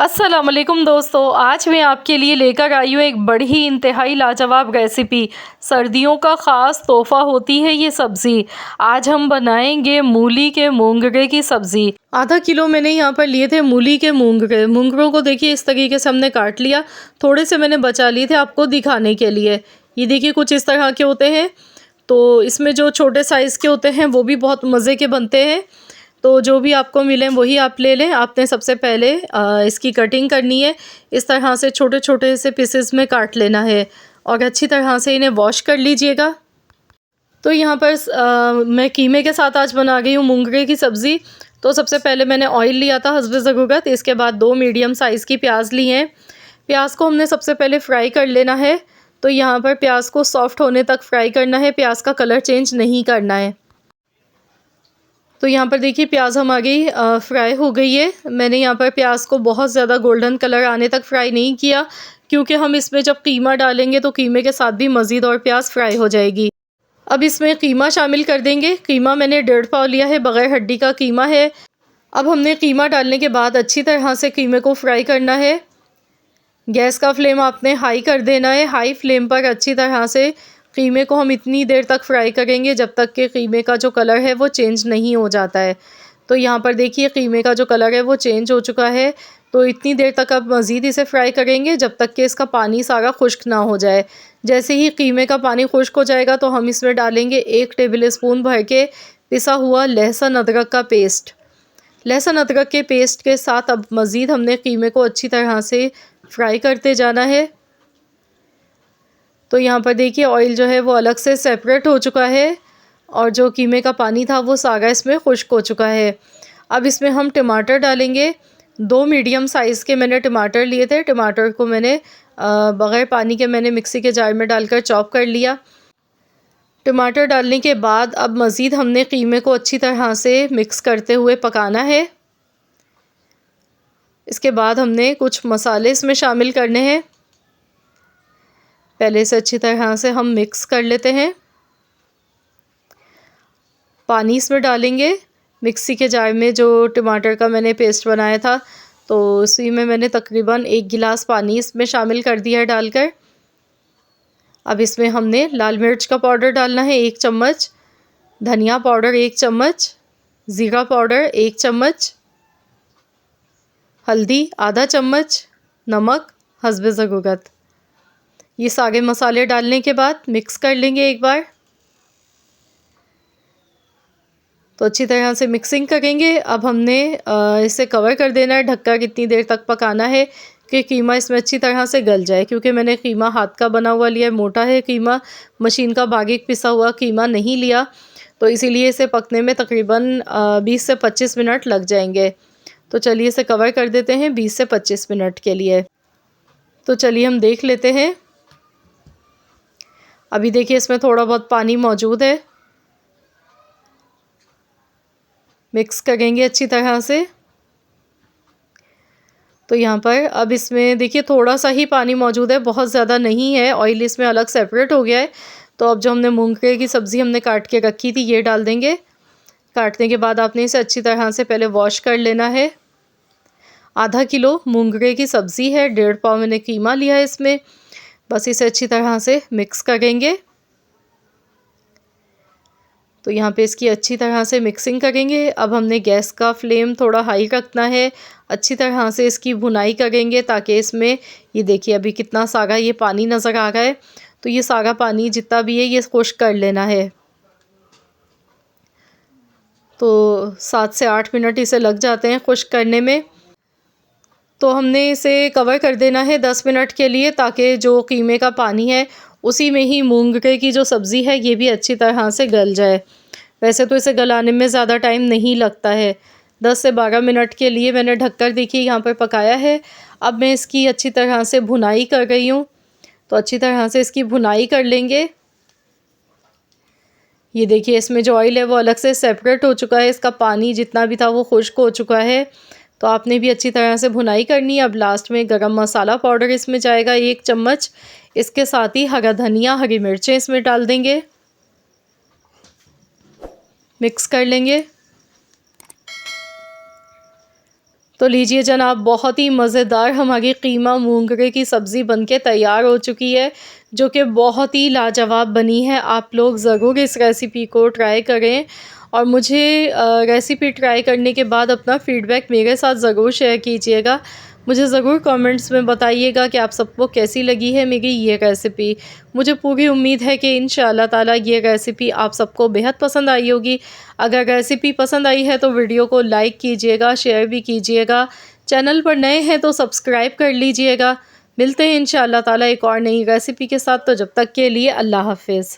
अस्सलाम वालेकुम दोस्तों, आज मैं आपके लिए लेकर आई हूँ एक बड़ी ही इंतहाई लाजवाब रेसिपी। सर्दियों का ख़ास तोहफ़ा होती है ये सब्ज़ी। आज हम बनाएंगे मूली के मूंगरे की सब्ज़ी। आधा किलो मैंने यहाँ पर लिए थे मूली के मूंगरे। मूंगरों को देखिए इस तरीके से हमने काट लिया। थोड़े से मैंने बचा लिए थे आपको दिखाने के लिए। ये देखिए कुछ इस तरह के होते हैं। तो इसमें जो छोटे साइज़ के होते हैं वो भी बहुत मज़े के बनते हैं। तो जो भी आपको मिले वही आप ले लें। आपने सबसे पहले इसकी कटिंग करनी है। इस तरह से छोटे छोटे से पीसेस में काट लेना है और अच्छी तरह से इन्हें वॉश कर लीजिएगा। तो यहाँ पर मैं कीमे के साथ आज बना रही हूँ मूंगरे की सब्ज़ी। तो सबसे पहले मैंने ऑयल लिया था हस्बे ज़रूरत। इसके बाद 2 मीडियम साइज़ की प्याज ली हैं। प्याज को हमने सबसे पहले फ्राई कर लेना है। तो यहाँ पर प्याज को सॉफ्ट होने तक फ्राई करना है, प्याज का कलर चेंज नहीं करना है। तो यहाँ पर देखिए प्याज हमारी फ्राई हो गई है। मैंने यहाँ पर प्याज को बहुत ज़्यादा गोल्डन कलर आने तक फ्राई नहीं किया, क्योंकि हम इसमें जब कीमा डालेंगे तो कीमे के साथ भी मज़ीद और प्याज फ्राई हो जाएगी। अब इसमें कीमा शामिल कर देंगे। कीमा मैंने 1.5 पाव लिया है, बग़ैर हड्डी का कीमा है। अब हमने कीमा डालने के बाद अच्छी तरह से कीमे को फ्राई करना है। गैस का फ्लेम आपने हाई कर देना है। हाई फ्लेम पर अच्छी तरह से कीमे को हम इतनी देर तक फ्राई करेंगे जब तक कि कीमे का जो कलर है वो चेंज नहीं हो जाता है। तो यहाँ पर देखिए कीमे का जो कलर है वो चेंज हो चुका है। तो इतनी देर तक अब मज़ीद इसे फ्राई करेंगे जब तक कि इसका पानी सारा खुश्क ना हो जाए। जैसे ही कीमे का पानी खुश्क हो जाएगा तो हम इसमें डालेंगे 1 टेबल स्पून भर के पिसा हुआ लहसुन अदरक का पेस्ट। लहसुन अदरक के पेस्ट के साथ अब मज़ीद हमने कीमे को अच्छी तरह से फ्राई करते जाना है। तो यहाँ पर देखिए ऑयल जो है वो अलग से सेपरेट हो चुका है और जो कीमे का पानी था वो सारा इसमें खुश्क हो चुका है। अब इसमें हम टमाटर डालेंगे। 2 मीडियम साइज़ के मैंने टमाटर लिए थे। टमाटर को मैंने बग़ैर पानी के मैंने मिक्सी के जार में डालकर चॉप कर लिया। टमाटर डालने के बाद अब मज़ीद हमने कीमे को अच्छी तरह से मिक्स करते हुए पकाना है। इसके बाद हमने कुछ मसाले इसमें शामिल करने हैं। पहले से अच्छी तरह से हम मिक्स कर लेते हैं। पानी इसमें डालेंगे। मिक्सी के जार में जो टमाटर का मैंने पेस्ट बनाया था तो उसी में मैंने तकरीबन 1 गिलास पानी इसमें शामिल कर दिया है डालकर। अब इसमें हमने लाल मिर्च का पाउडर डालना है 1 चम्मच, धनिया पाउडर 1 चम्मच, ज़ीरा पाउडर 1 चम्मच, हल्दी आधा चम्मच, नमक हस्बे ज़रूरत। ये सारे मसाले डालने के बाद मिक्स कर लेंगे एक बार। तो अच्छी तरह से मिक्सिंग करेंगे। अब हमने इसे कवर कर देना है, ढककर कितनी देर तक पकाना है कि कीमा इसमें अच्छी तरह से गल जाए। क्योंकि मैंने कीमा हाथ का बना हुआ लिया है, मोटा है कीमा, मशीन का बारीक पिसा हुआ कीमा नहीं लिया। तो इसीलिए इसे पकने में तकरीबन 20 से 25 मिनट लग जाएंगे। तो चलिए इसे कवर कर देते हैं 20 से 25 मिनट के लिए। तो चलिए हम देख लेते हैं। अभी देखिए इसमें थोड़ा बहुत पानी मौजूद है। मिक्स करेंगे अच्छी तरह से। तो यहाँ पर अब इसमें देखिए थोड़ा सा ही पानी मौजूद है, बहुत ज़्यादा नहीं है। ऑयल इसमें अलग सेपरेट हो गया है। तो अब जो हमने मूंगरे की सब्ज़ी हमने काट के रखी थी ये डाल देंगे। काटने के बाद आपने इसे अच्छी तरह से पहले वॉश कर लेना है। आधा किलो मूंगरे की सब्ज़ी है, 1.5 पाव मैंने कीमा लिया है इसमें। बस इसे अच्छी तरह से मिक्स करेंगे। तो यहाँ पे इसकी अच्छी तरह से मिक्सिंग करेंगे। अब हमने गैस का फ्लेम थोड़ा हाई रखना है। अच्छी तरह से इसकी भुनाई करेंगे ताकि इसमें ये देखिए अभी कितना सारा ये पानी नज़र आ रहा है। तो ये सारा पानी जितना भी है ये खुश्क कर लेना है। तो 7 से 8 मिनट इसे लग जाते हैं खुश्क करने में। तो हमने इसे कवर कर देना है 10 मिनट के लिए, ताकि जो कीमे का पानी है उसी में ही मूंगरे की जो सब्ज़ी है ये भी अच्छी तरह से गल जाए। वैसे तो इसे गलाने में ज़्यादा टाइम नहीं लगता है। 10 से 12 मिनट के लिए मैंने ढककर देखिए यहाँ पर पकाया है। अब मैं इसकी अच्छी तरह से भुनाई कर रही हूँ। तो अच्छी तरह से इसकी भुनाई कर लेंगे। ये देखिए इसमें जो ऑयल है वो अलग से सेपरेट हो चुका है, इसका पानी जितना भी था वो खुश्क हो चुका है। तो आपने भी अच्छी तरह से भुनाई करनी है। अब लास्ट में गरम मसाला पाउडर इसमें जाएगा 1 चम्मच। इसके साथ ही हरा धनिया, हरी मिर्चें इसमें डाल देंगे। मिक्स कर लेंगे। तो लीजिए जनाब, बहुत ही मज़ेदार हमारी कीमा मूंगरे की सब्ज़ी बनके तैयार हो चुकी है, जो कि बहुत ही लाजवाब बनी है। आप लोग ज़रूर इस रेसिपी को ट्राई करें और मुझे रेसिपी ट्राई करने के बाद अपना फ़ीडबैक मेरे साथ ज़रूर शेयर कीजिएगा। मुझे ज़रूर कमेंट्स में बताइएगा कि आप सबको कैसी लगी है मेरी ये रेसिपी। मुझे पूरी उम्मीद है कि इंशाअल्लाह ताला ये रेसिपी आप सबको बेहद पसंद आई होगी। अगर रेसिपी पसंद आई है तो वीडियो को लाइक कीजिएगा, शेयर भी कीजिएगा। चैनल पर नए हैं तो सब्सक्राइब कर लीजिएगा। मिलते हैं इंशाअल्लाह ताला एक और नई रेसिपी के साथ, तो जब तक के लिए अल्लाह हाफ़िज़।